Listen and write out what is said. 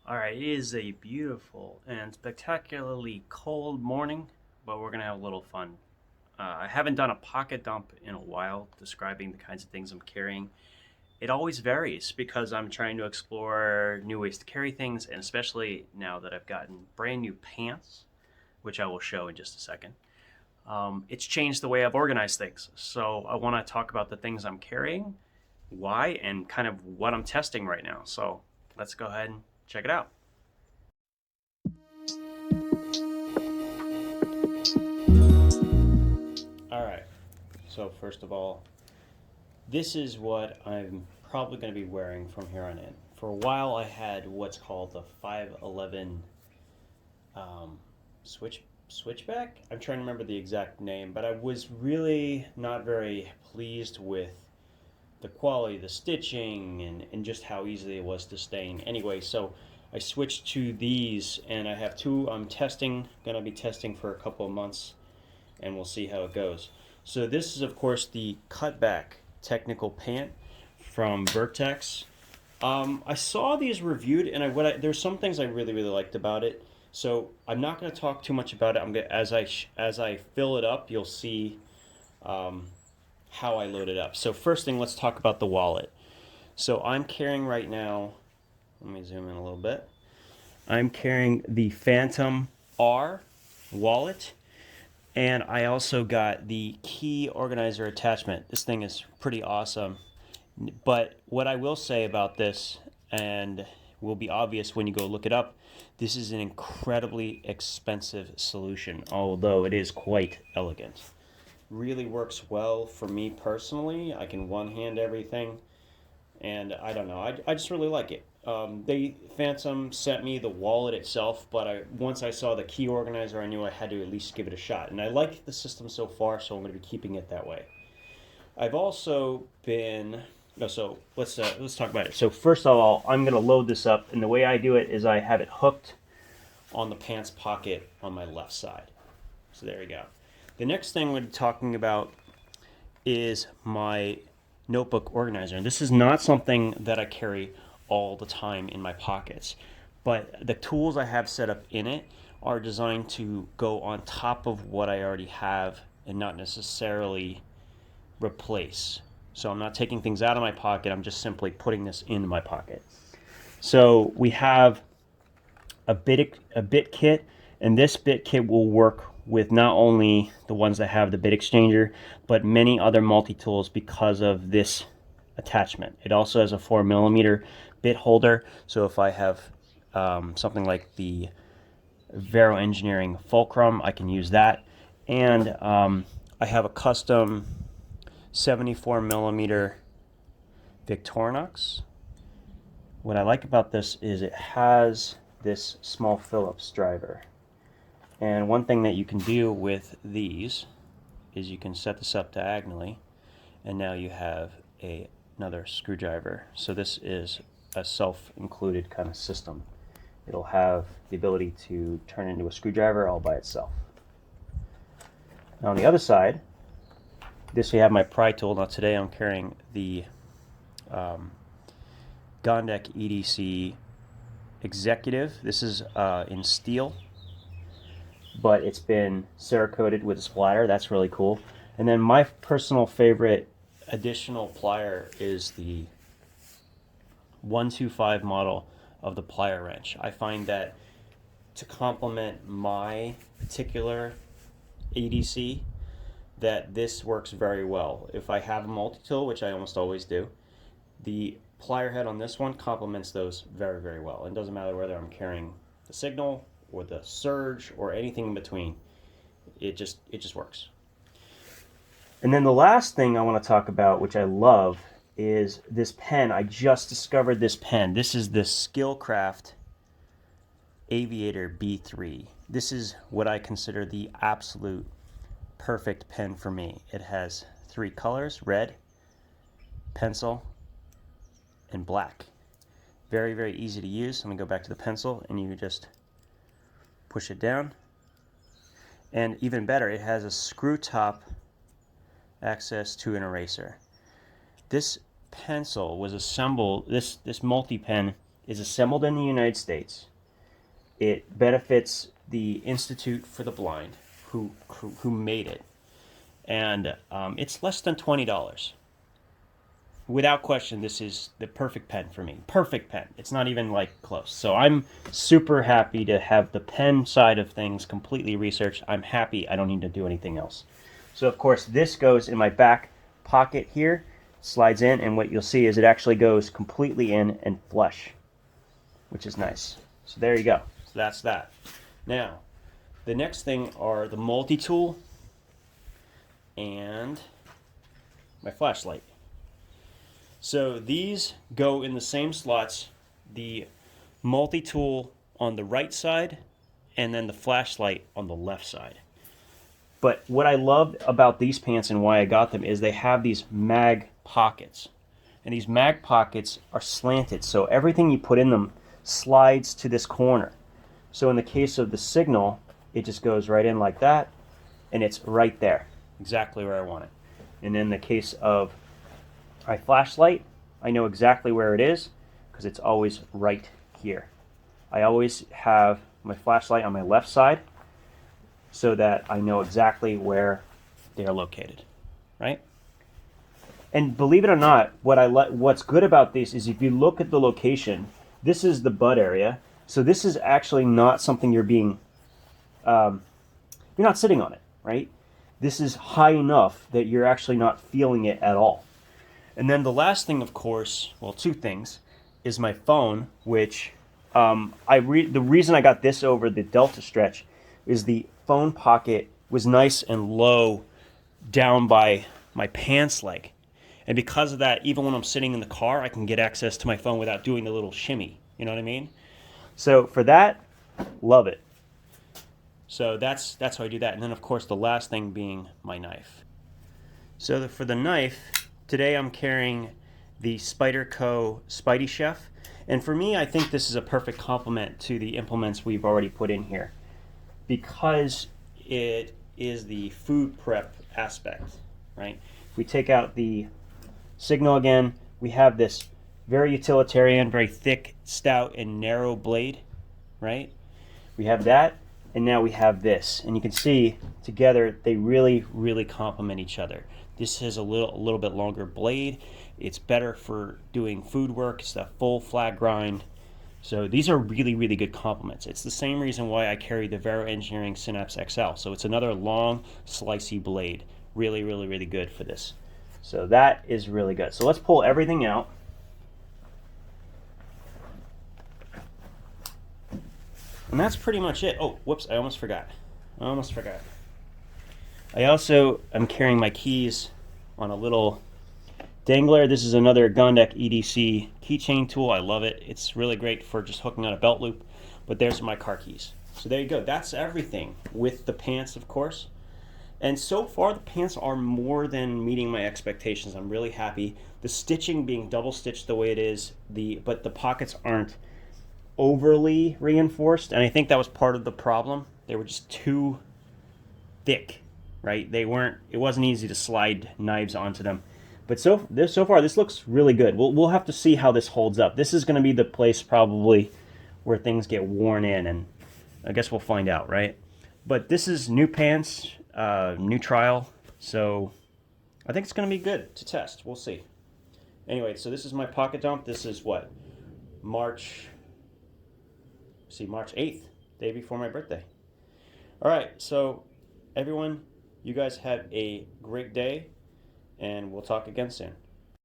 Alright, it is a beautiful and spectacularly cold morning, but we're going to have a little fun. I haven't done a pocket dump in a while describing the kinds of things I'm carrying. It always varies because I'm trying to explore new ways to carry things, and especially now that I've gotten brand new pants, which I will show in just a second. It's changed the way I've organized things. So I want to talk about the things I'm carrying, why, and kind of what I'm testing right now. So let's go ahead and check it out. All right. So first of all, this is what I'm probably going to be wearing from here on in. For a while, I had what's called the 511 um, switchback. I'm trying to remember the exact name, but I was really not very pleased with the quality of the stitching and just how easily it was to stain. Anyway, so I switched to these, and I have two I'm testing, going to be testing for a couple of months, and we'll see how it goes. So this is, of course, the Cutback Technical pant from Vertx. I saw these reviewed, and there's some things I really liked about it. So I'm not going to talk too much about it. I'm gonna, as I fill it up, you'll see um, how I load it up. So first thing, let's talk about the wallet. So I'm carrying right now. Let me zoom in a little bit. I'm carrying the Phantom R wallet. And I also got the key organizer attachment. This thing is pretty awesome. But what I will say about this, and will be obvious when you go look it up, this is an incredibly expensive solution, although it is quite elegant. Really works well for me personally. I can one hand everything, and I don't know. I just really like it. They Phantom sent me the wallet itself, but once I saw the key organizer, I knew I had to at least give it a shot, and I like the system so far, so I'm going to be keeping it that way. I've also been no, so let's talk about it. So first of all, I'm going to load this up, and the way I do it is I have it hooked on the pants pocket on my left side. So there we go. The next thing we're talking about is my notebook organizer. And this is not something that I carry all the time in my pockets, but the tools I have set up in it are designed to go on top of what I already have and not necessarily replace. So I'm not taking things out of my pocket, I'm just simply putting this into my pocket. So we have a bit kit, and this bit kit will work with not only the ones that have the bit exchanger, but many other multi-tools because of this attachment. It also has a 4mm bit holder, so if I have something like the Vero Engineering Fulcrum, I can use that. And I have a custom 74mm Victorinox. What I like about this is it has this small Phillips driver. And one thing that you can do with these is you can set this up diagonally, and now you have another screwdriver. So this is a self-included kind of system. It'll have the ability to turn into a screwdriver all by itself. Now on the other side, this we have my pry tool. Now today I'm carrying the Gondek EDC Executive. This is in steel, but it's been Cerakoted with a splatter. That's really cool. And then my personal favorite additional plier is the 125 model of the plier wrench. I find that to complement my particular EDC, that this works very well. If I have a multi-tool, which I almost always do, the plier head on this one complements those very well. It doesn't matter whether I'm carrying the Signal or the Surge or anything in between. It just works. And then the last thing I want to talk about, which I love, is this pen. I just discovered this pen. This is the Skillcraft Aviator B3. This is what I consider the absolute perfect pen for me. It has 3 colors: red, pencil, and black. Very easy to use. I'm going to go back to the pencil, and you just push it down. And even better, it has a screw top access to an eraser. This pencil was assembled, this multi-pen is assembled in the United States. It benefits the Institute for the Blind, who made it, and it's less than $20. Without question, this is the perfect pen for me. Perfect pen. It's not even like close. So I'm super happy to have the pen side of things completely researched. I'm happy I don't need to do anything else. So of course this goes in my back pocket here, slides in, and what you'll see is it actually goes completely in and flush, which is nice. So there you go. So that's that. Now, the next thing are the multi-tool and my flashlight. So these go in the same slots, the multi-tool on the right side and then the flashlight on the left side. But what I love about these pants and why I got them is they have these mag pockets. And these mag pockets are slanted, so everything you put in them slides to this corner. So in the case of the signal, it just goes right in like that, and it's right there, exactly where I want it. And in the case of my flashlight, I know exactly where it is because it's always right here. I always have my flashlight on my left side so that I know exactly where they are located, right? And believe it or not, what's good about this is if you look at the location, this is the butt area. So this is actually not something you're not sitting on it, right? This is high enough that you're actually not feeling it at all. And then the last thing, of course, well, two things, is my phone, which the reason I got this over the Delta Stretch is the phone pocket was nice and low down by my pants leg. And because of that, even when I'm sitting in the car, I can get access to my phone without doing the little shimmy. You know what I mean? So for that, love it. So that's how I do that. And then, of course, the last thing being my knife. So for the knife, today I'm carrying the Spyderco Spidey Chef. And for me, I think this is a perfect complement to the implements we've already put in here because it is the food prep aspect, right? If we take out the signal again, we have this very utilitarian, very thick, stout, and narrow blade, right? We have that, and now we have this. And you can see together they really, really complement each other. This has a little bit longer blade. It's better for doing food work. It's that full flat grind. So these are really, really good complements. It's the same reason why I carry the Vero Engineering Synapse XL. So it's another long, slicey blade. Really, really, really good for this. So that is really good. So let's pull everything out. And that's pretty much it. Oh, whoops, I almost forgot. I also am carrying my keys on a little dangler. This is another Gondek EDC keychain tool. I love it. It's really great for just hooking on a belt loop. But there's my car keys. So there you go. That's everything with the pants, of course. And so far, the pants are more than meeting my expectations. I'm really happy. The stitching being double stitched the way it is, but the pockets aren't overly reinforced, and I think that was part of the problem. They were just too thick, right? It wasn't easy to slide knives onto them. But so far, this looks really good. We'll have to see how this holds up. This is going to be the place probably where things get worn in, and I guess we'll find out, right? But this is new pants, new trial, so I think it's going to be good to test. We'll see. Anyway, so this is my pocket dump. This is what? March 8th, day before my birthday. All right, so everyone, you guys have a great day, and we'll talk again soon.